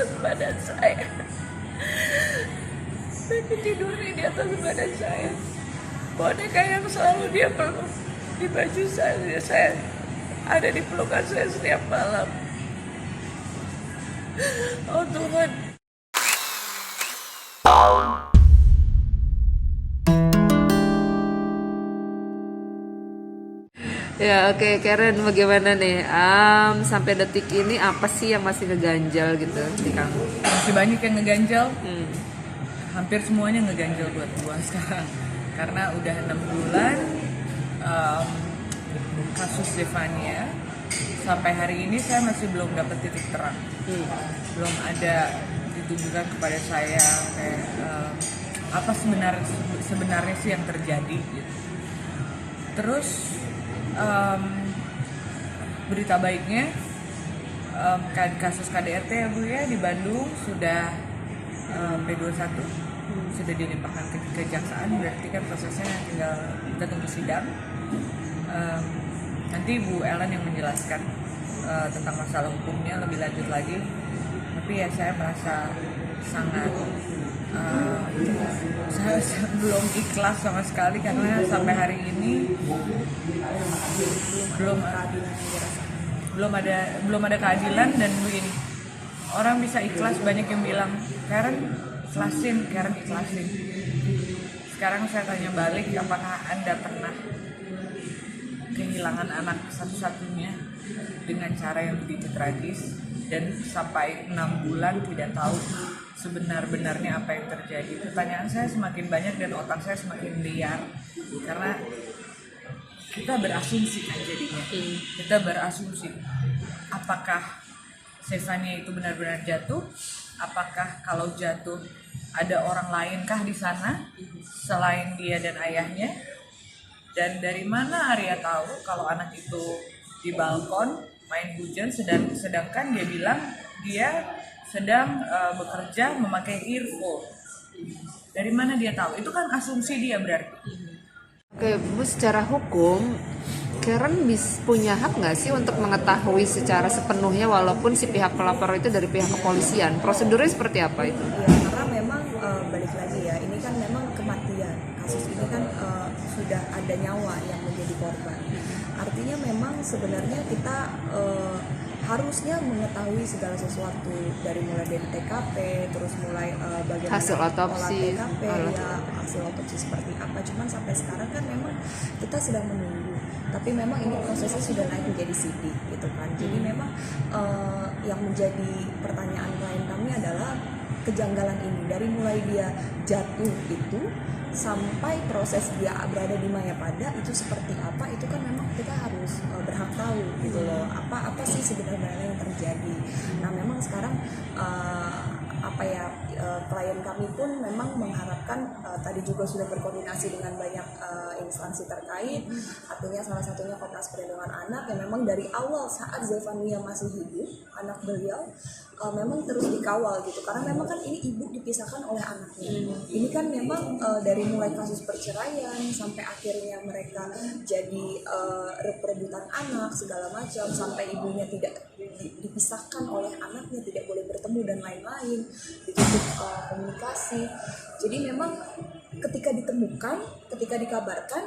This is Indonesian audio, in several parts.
atas badan saya. Saya tidur di atas badan saya. Boneka yang selalu dia peluk di baju saya ada di pelukan saya setiap malam. Oh Tuhan. Ya oke, Karen, bagaimana nih? Sampai detik ini apa sih yang masih ngeganjal gitu di kamu? Masih banyak yang ngeganjal. Hmm. Hampir semuanya ngeganjal buat gua sekarang. Karena udah 6 bulan kasus Zefania. Sampai hari ini saya masih belum dapat titik terang. Belum ada ditunjukkan kepada saya kayak apa sebenarnya sih yang terjadi gitu. Terus berita baiknya kasus KDRT ya Bu ya di Bandung sudah P21 sudah dilimpahkan ke kejaksaan, berarti kan prosesnya tinggal kita tunggu sidang. Nanti Bu Ellen yang menjelaskan tentang masalah hukumnya lebih lanjut lagi. Tapi ya saya merasa sangat saya belum ikhlas sama sekali karena sampai hari ini belum ada keadilan. Dan begini, orang bisa ikhlas, banyak yang bilang Karen ikhlasin. Sekarang saya tanya balik, apakah Anda pernah kehilangan anak satu-satunya dengan cara yang begitu tragis dan sampai 6 bulan tidak tahu sebenar-benarnya apa yang terjadi? Pertanyaan saya semakin banyak dan otak saya semakin liar karena kita berasumsi kan jadinya. Kita berasumsi apakah Zefania itu benar-benar jatuh? Apakah kalau jatuh ada orang lainkah di sana selain dia dan ayahnya? Dan dari mana Arya tahu kalau anak itu di balkon main hujan sedangkan dia bilang dia sedang bekerja memakai earphone. Dari mana dia tahu? Itu kan asumsi dia berarti. Oke, Bu, secara hukum Karen punya hak nggak sih untuk mengetahui secara sepenuhnya walaupun si pihak pelapor itu dari pihak kepolisian? Prosedurnya seperti apa itu? Ya, karena memang balik lagi ya, ini kan memang kematian. Kasus ini kan sudah ada nyawa yang menjadi korban. Artinya memang sebenarnya kita harusnya mengetahui segala sesuatu dari mulai dari TKP, terus mulai bagaimana Hasil otopsi, olah TKP, ya, hasil otopsi seperti apa. Cuman sampai sekarang kan memang kita sedang menunggu. Tapi memang ini prosesnya sudah naik menjadi sidik gitu kan. Jadi memang yang menjadi pertanyaan klien kami adalah kejanggalan ini dari mulai dia jatuh itu sampai proses dia berada di Mayapada itu seperti apa, itu kan memang kita harus berhak tahu gitu loh, apa sih sebenarnya yang terjadi. Nah memang sekarang klien kami pun memang mengharapkan tadi juga sudah berkoordinasi dengan banyak instansi terkait, artinya salah satunya Komnas Perlindungan Anak yang memang dari awal saat Zefania masih hidup, anak beliau memang terus dikawal gitu, karena memang kan ini ibu dipisahkan oleh anaknya. Ini kan memang dari mulai kasus perceraian sampai akhirnya mereka jadi perebutan anak segala macam, sampai ibunya tidak dipisahkan oleh anaknya, tidak boleh bertemu dan lain-lain, ditutup komunikasi. Jadi memang ketika ditemukan, ketika dikabarkan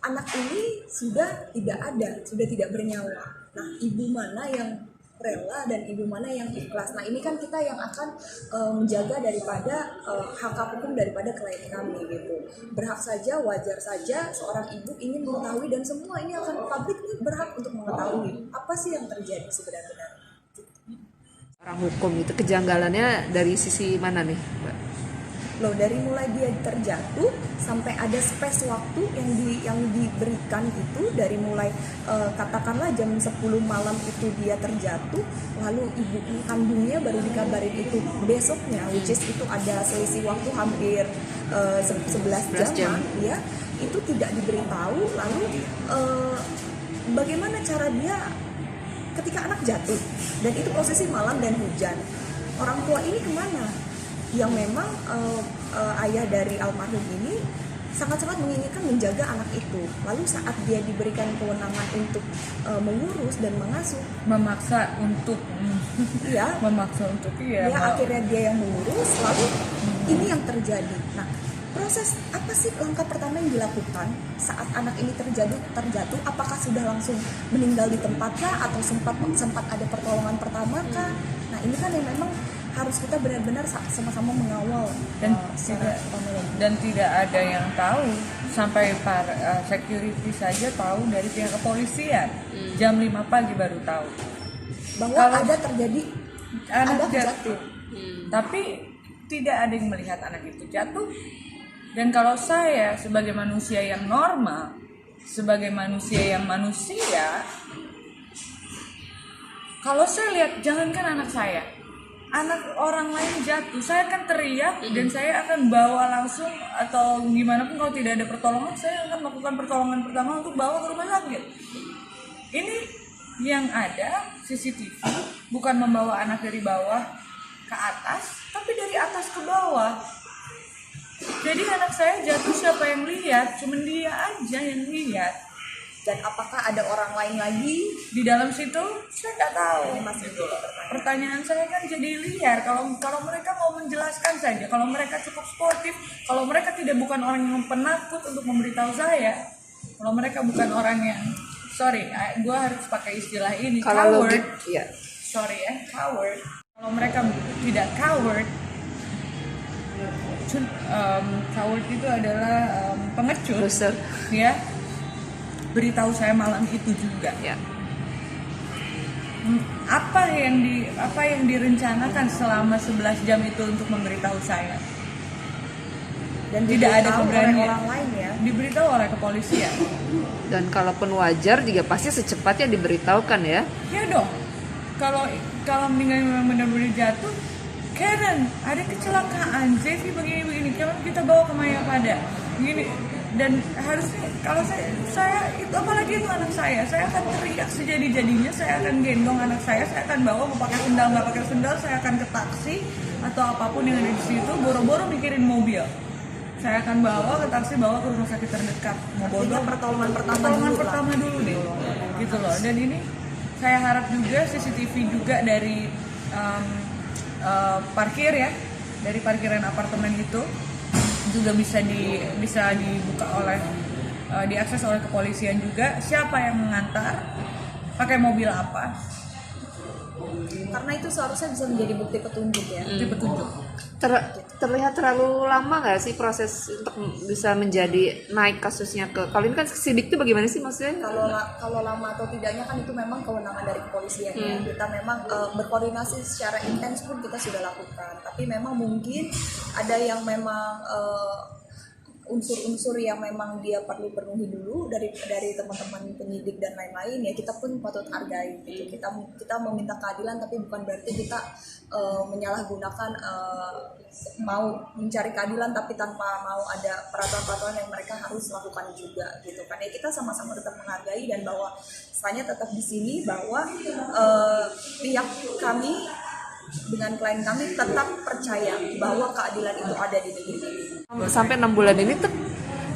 anak ini sudah tidak ada, sudah tidak bernyawa. Nah, ibu mana yang rela dan ibu mana yang ikhlas? Nah, ini kan kita yang akan menjaga daripada hak hukum daripada klien kami gitu. Berhak saja, wajar saja seorang ibu ingin mengetahui, dan semua ini akan publik berhak untuk mengetahui apa sih yang terjadi sebenarnya. Orang hukum itu kejanggalannya dari sisi mana nih, Mbak? Loh, dari mulai dia terjatuh sampai ada space waktu yang diberikan itu dari mulai katakanlah jam 10 malam itu dia terjatuh, lalu ibu kandungnya baru dikabarin itu besoknya, which is itu ada selisih waktu hampir 11 jam ya, itu tidak diberitahu. Lalu bagaimana cara dia ketika anak jatuh dan itu posisi malam dan hujan, orang tua ini kemana? Yang memang ayah dari almarhum ini sangat-sangat menginginkan menjaga anak itu. Lalu saat dia diberikan kewenangan untuk mengurus dan mengasuh, Memaksa untuk ya memaksa untuk dia akhirnya dia yang mengurus, lalu ini yang terjadi. Nah, proses apa sih langkah pertama yang dilakukan saat anak ini terjatuh? Apakah sudah langsung meninggal di tempat kah, atau sempat ada pertolongan pertama kah? Nah, ini kan yang memang harus kita benar-benar sama-sama mengawal dan secara tidak kronologi. dan tidak ada yang tahu, sampai para security saja tahu dari pihak kepolisian jam 5 pagi baru tahu Bahwa kalau ada terjadi anak ada jatuh. Tapi tidak ada yang melihat anak itu jatuh. Dan kalau saya sebagai manusia yang normal, sebagai manusia yang manusia, kalau saya lihat, jangankan anak saya, anak orang lain jatuh, saya akan teriak dan saya akan bawa langsung, atau gimana pun kalau tidak ada pertolongan, saya akan melakukan pertolongan pertama untuk bawa ke rumah sakit. Ini yang ada CCTV, bukan membawa anak dari bawah ke atas, tapi dari atas ke bawah. Jadi anak saya jatuh, siapa yang lihat? Cuma dia aja yang lihat. Dan apakah ada orang lain lagi? Di dalam situ saya nggak tahu. Ini masih jadi pertanyaan. Pertanyaan saya kan jadi liar. Kalau mereka mau menjelaskan saja, kalau mereka cukup sportif, kalau mereka bukan orang yang penakut untuk memberitahu saya, kalau mereka bukan orang yang, sorry, gue harus pakai istilah ini, Kalau coward. ya. Sorry ya, coward. Kalau mereka tidak coward, coward itu adalah pengecut, Loser. ya. Beritahu saya malam itu juga. Ya. Apa yang direncanakan selama 11 jam itu untuk memberitahu saya? Dan Tidak ada diberitahu oleh keberanian. orang lain ya. Diberitahu oleh kepolisian. Dan kalaupun wajar juga pasti secepatnya diberitahukan ya. Ya dong. Kalau meninggal memang benar-benar jatuh, Karen, ada kecelakaan, Zevi begini, kita bawa ke Mayapada. Gini, dan harusnya kalau saya itu, apalagi itu anak saya akan teriak sejadi-jadinya, saya akan gendong anak saya akan bawa, mau pakai sendal nggak pakai sendal, saya akan ke taksi atau apapun yang ada di situ, boro-boro mikirin mobil. Saya akan bawa ke taksi, bawa ke rumah sakit terdekat. Mau bodoh, Pertolongan pertama dulu deh, gitu loh. Dan ini saya harap juga CCTV juga dari parkir ya, dari parkiran apartemen itu juga bisa dibuka oleh diakses oleh kepolisian juga, siapa yang mengantar, pakai mobil apa, Karena itu seharusnya bisa menjadi bukti petunjuk ya. itu petunjuk. Terlihat terlalu lama nggak sih proses untuk bisa menjadi naik kasusnya ke, kalau ini kan sidik itu bagaimana sih maksudnya? Kalau lama atau tidaknya kan itu memang kewenangan dari kepolisian ya. Kita memang berkoordinasi secara intens pun kita sudah lakukan. Tapi memang mungkin ada yang memang unsur-unsur yang memang dia perlu penuhi dulu dari teman-teman penyidik dan lain-lain ya, kita pun patut hargai gitu. Kita meminta keadilan, tapi bukan berarti kita menyalahgunakan mau mencari keadilan tapi tanpa mau ada peraturan-peraturan yang mereka harus lakukan juga gitu kan ya. Kita sama-sama tetap menghargai, dan bahwa saya tetap di sini bahwa pihak kami dengan klien kami tetap percaya bahwa keadilan itu ada di negeri ini. Sampai 6 bulan ini tuh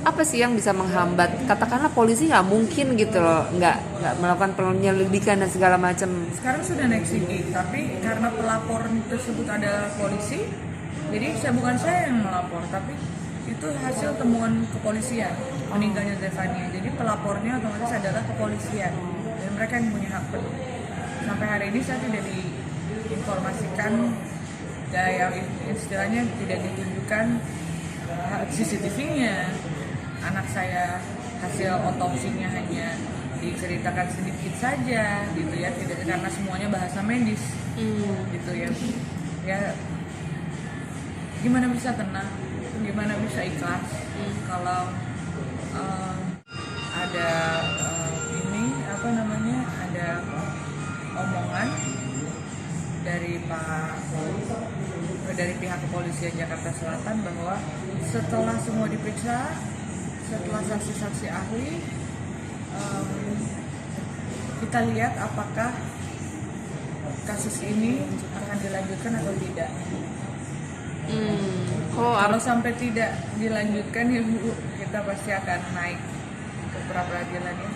apa sih yang bisa menghambat? Katakanlah polisi nggak mungkin gitu loh, nggak melakukan penyelidikan dan segala macam. Sekarang sudah naik sidik, tapi karena pelapor tersebut adalah polisi, jadi bukan saya yang melapor, tapi itu hasil temuan kepolisian meninggalnya Zefania. Jadi pelapornya otomatis adalah kepolisian dan mereka yang punya hak penuh. Sampai hari ini saya tidak diinformasikan, ya istilahnya tidak ditunjukkan CCTV-nya. Anak saya hasil otopsinya hanya diceritakan sedikit saja gitu ya, tidak, karena semuanya bahasa medis gitu ya. Ya gimana bisa tenang, gimana bisa ikhlas kalau ada ada omongan dari pihak kepolisian Jakarta Selatan bahwa setelah semua diperiksa, setelah saksi-saksi ahli, kita lihat apakah kasus ini akan dilanjutkan atau tidak. Kalau sampai tidak dilanjutkan ya Bu, kita pasti akan naik ke pra peradilan ya.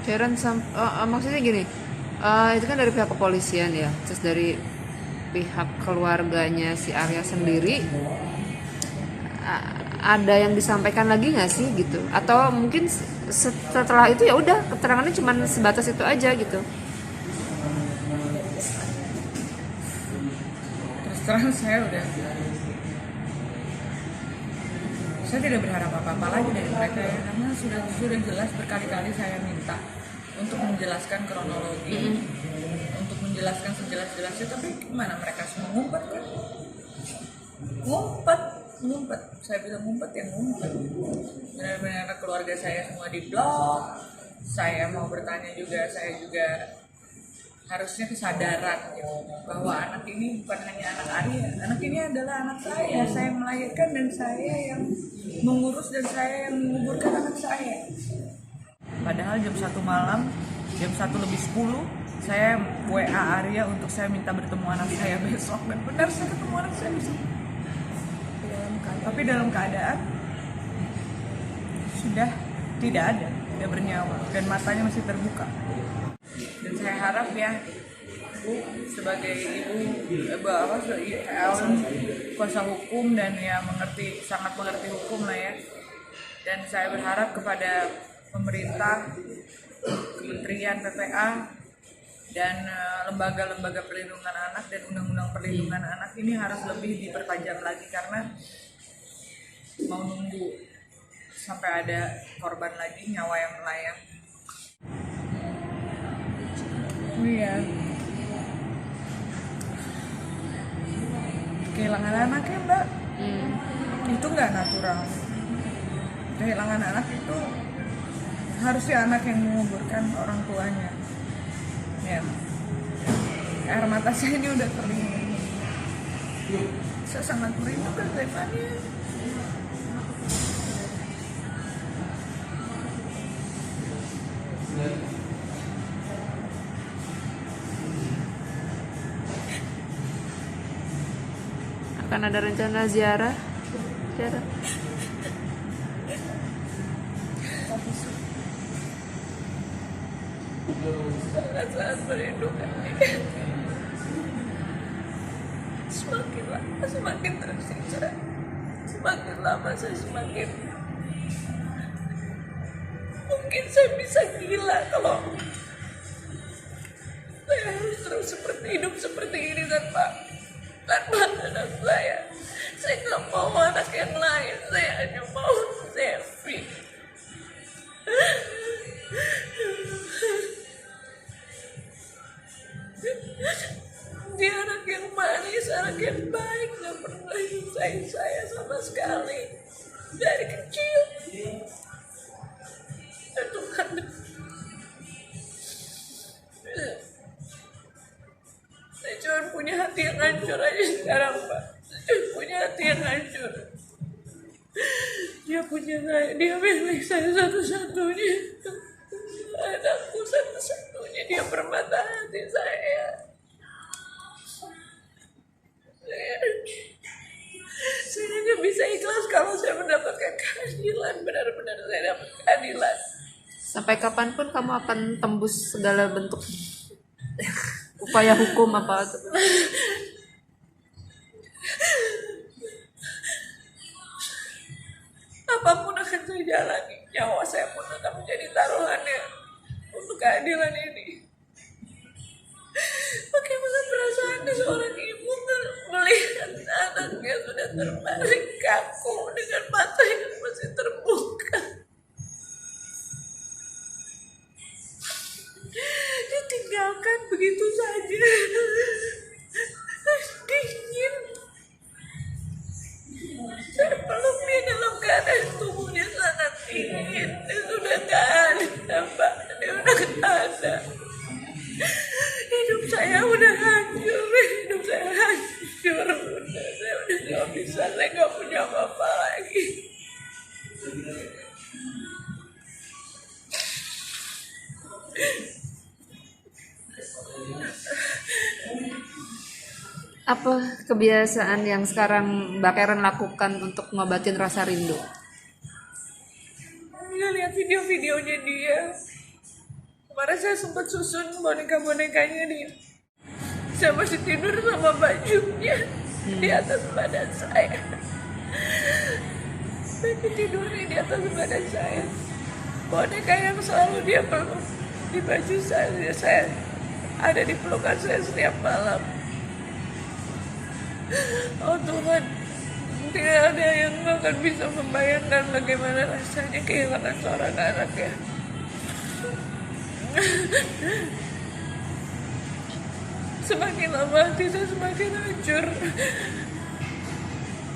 Karen maksudnya gini, itu kan dari pihak kepolisian ya, terus dari pihak keluarganya si Arya sendiri ada yang disampaikan lagi nggak sih gitu, atau mungkin setelah itu ya udah keterangannya cuma sebatas itu aja gitu? Terus terang saya tidak berharap apa-apa lagi dari mereka ya, karena sudah jelas berkali-kali saya minta untuk menjelaskan kronologi, untuk menjelaskan sejelas-jelasnya, tapi gimana mereka semua ngumpet kan? Ngumpet. Saya bilang ngumpet ya ngumpet. Benar-benar keluarga saya semua di blok. Saya mau bertanya juga, saya juga harusnya kesadaran gitu, bahwa anak ini bukan hanya anak Arya, anak ini adalah anak saya melahirkan dan saya yang mengurus dan saya yang menguburkan anak saya. Padahal jam 1 malam, jam 1:10 saya WA Arya untuk saya minta bertemu anak saya besok, dan benar saya ketemu anak saya besok. Tapi dalam keadaan sudah tidak ada, tidak bernyawa dan matanya masih terbuka. Dan saya harap ya, Bu sebagai ibu kuasa hukum dan ya sangat mengerti hukum lah ya. Dan saya berharap kepada pemerintah, Kementerian PPA dan lembaga-lembaga perlindungan anak dan undang-undang perlindungan anak ini harus lebih dipertajam lagi, karena mau nunggu sampai ada korban lagi, nyawa yang melayang. Iya. Kehilangan anaknya Mbak, itu nggak natural. Kehilangan anak itu harusnya anak yang menguburkan orang tuanya. Ya. Air mata saya ini udah kering. Saya sangat merindukan Zevania. Akan ada rencana ziarah? Sangat merindukan. Semakin lama semakin tersiksa. Semakin lama saya semakin mungkin saya bisa gila kalau saya harus terus hidup seperti ini tanpa anak saya. Saya nggak mau anak yang lain, saya hanya mau Zevi. Dia anak yang manis, anak yang baik, gak pernah nyusahin saya sama sekali dari kecil. Ya Tuhan, saya cuma punya hati yang hancur aja sekarang Pak. Saya cuma punya hati yang hancur. Dia punya saya, dia milik saya satu-satunya. Anakku satu-satunya, dia permata hati saya. Saya hanya bisa ikhlas kalau saya mendapatkan keadilan, benar-benar saya dapat keadilan. Sampai kapanpun kamu akan tembus segala bentuk upaya hukum apa itu? Apapun akan saya jalani, nyawa saya pun akan menjadi taruhannya untuk keadilan ini. Bagaimana perasaannya seorang ibu melihat anaknya sudah terbalik kaku dengan mata yang masih terbuka, ditinggalkan begitu saja, dingin. Saya peluk dia dalam keadaan tubuhnya sangat dingin. Dia sudah gak ada Mbak, dia udah gak ada. Hidup saya udah hancur, saya udah gak bisa, saya gak punya apa-apa lagi. Apa kebiasaan yang sekarang Mbak Karen lakukan untuk ngobatin rasa rindu? lihat video-videonya dia. Kemarin saya sempat susun boneka-bonekanya dia. Saya masih tidur sama bajunya di atas badan saya. Baju tidurnya di atas badan saya. Boneka yang selalu dia peluk di baju saya ada di pelukan saya setiap malam. Oh Tuhan, tidak ada yang akan bisa membayangkan bagaimana rasanya kehilangan seorang anak ya. Semakin lama hati saya semakin hancur.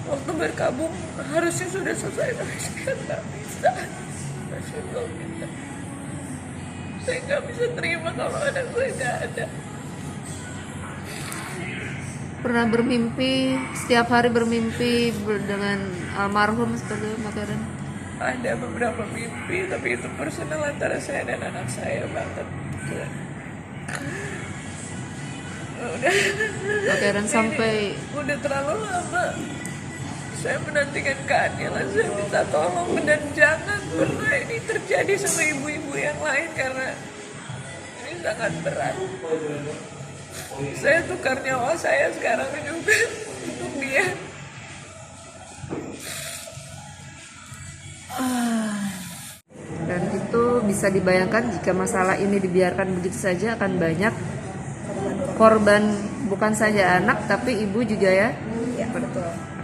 Waktu berkabung harusnya sudah selesai, tapi saya nggak bisa. Masya Allah, minta. Saya nggak bisa terima kalau anak saya nggak ada. Pernah bermimpi, setiap hari bermimpi dengan almarhum seperti itu, Mbak Karen? Ada beberapa mimpi, tapi itu personal antara saya dan anak saya banget. Udah. Mbak Karen sampai Udah terlalu lama saya menantikan keadilan. Saya minta tolong dan jangan pernah ini terjadi sama ibu-ibu yang lain karena ini sangat berat. Saya tukar nyawa saya sekarang juga untuk dia. dan itu bisa dibayangkan jika masalah ini dibiarkan begitu saja akan banyak korban, bukan saja anak tapi ibu juga ya. Ya betul.